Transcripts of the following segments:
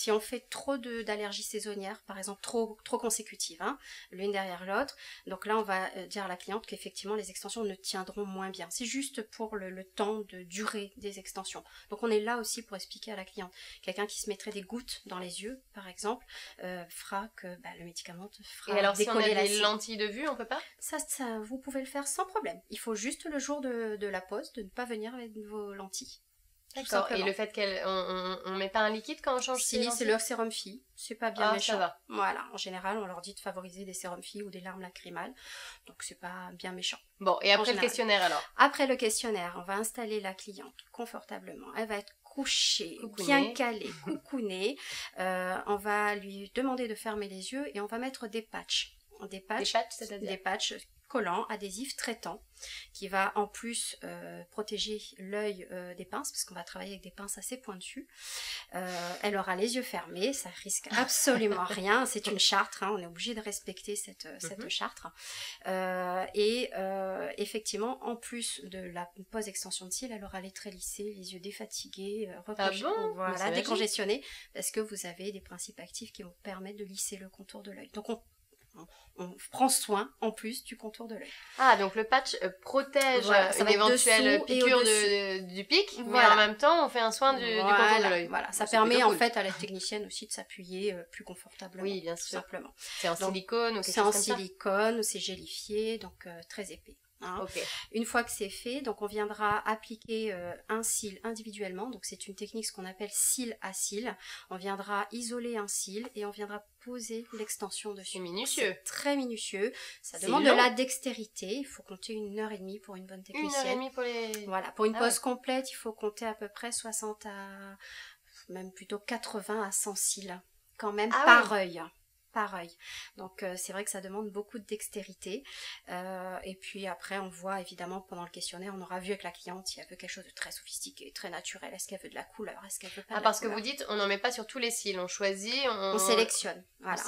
si on fait trop d'allergies saisonnières, par exemple trop consécutives, hein, l'une derrière l'autre, donc là on va dire à la cliente qu'effectivement les extensions ne tiendront moins bien. C'est juste pour le temps de durée des extensions. Donc on est là aussi pour expliquer à la cliente. Quelqu'un qui se mettrait des gouttes dans les yeux, par exemple, fera que le médicament te fera décoller. Et alors si on a la des lentilles de vue, on peut pas? Ça, vous pouvez le faire sans problème. Il faut juste le jour de la pause de ne pas venir avec vos lentilles. D'accord, et le fait on met pas un liquide quand on change ses lentilles? C'est leur sérum fille, c'est pas bien méchant. Ça va. Voilà, en général, on leur dit de favoriser des sérums filles ou des larmes lacrymales, donc c'est pas bien méchant. Bon, et après le questionnaire alors? Après le questionnaire, on va installer la cliente confortablement. Elle va être couchée, bien calée, coucounée. On va lui demander de fermer les yeux et on va mettre des patchs. Des patchs, c'est-à-dire des patchs collants, adhésifs, traitants, qui va en plus protéger l'œil des pinces, parce qu'on va travailler avec des pinces assez pointues. Elle aura les yeux fermés, ça risque absolument rien, c'est une chartre, hein, on est obligé de respecter cette chartre. Effectivement, en plus de la pose extension de cils, elle aura les traits lissés, les yeux défatigués, décongestionnés, parce que vous avez des principes actifs qui vont permettre de lisser le contour de l'œil. Donc on prend soin en plus du contour de l'œil. Ah, donc le patch protège une éventuelle piqûre du pic, mais en même temps on fait un soin du contour de l'œil. Voilà, ça permet en fait à la technicienne aussi de s'appuyer plus confortablement. Oui, bien sûr. Tout simplement. C'est en silicone ou quelque chose comme ça? C'est en silicone, c'est gélifié, donc très épais. Hein. Okay. Une fois que c'est fait, donc on viendra appliquer un cil individuellement, donc c'est une technique ce qu'on appelle cil à cil. On viendra isoler un cil et on viendra poser l'extension dessus. C'est minutieux. C'est très minutieux. Ça demande de la dextérité. Il faut compter 1h30 pour une bonne technicienne. 1h30 pour les... Voilà, pour une pose complète, il faut compter à peu près 60 à... même plutôt 80 à 100 cils quand même par œil. Pareil. Donc c'est vrai que ça demande beaucoup de dextérité. Et puis après, on voit évidemment pendant le questionnaire, on aura vu avec la cliente si elle veut quelque chose de très sophistiqué, très naturel. Est-ce qu'elle veut de la couleur? Est-ce qu'elle veut pas de la parce couleur? que vous dites, on n'en met pas sur tous les cils. On choisit, on sélectionne. Voilà,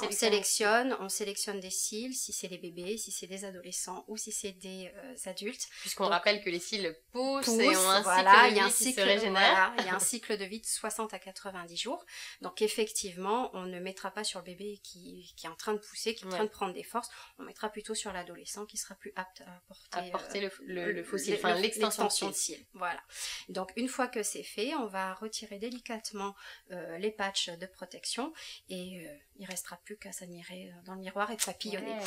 on sélectionne des cils, si c'est des bébés, si c'est des adolescents ou si c'est des adultes. Puisqu'on rappelle que les cils poussent et ont un cycle de vie qui se régénère. Il y a un cycle de vie de 60 à 90 jours. Donc effectivement, on ne mettra pas sur le bébé qui est en train de pousser, qui est en train de prendre des forces, on mettra plutôt sur l'adolescent qui sera plus apte à porter le faux cil, enfin l'extension de cils. Voilà. Donc une fois que c'est fait, on va retirer délicatement les patchs de protection et il restera plus qu'à s'admirer dans le miroir et de papillonner. Ouais.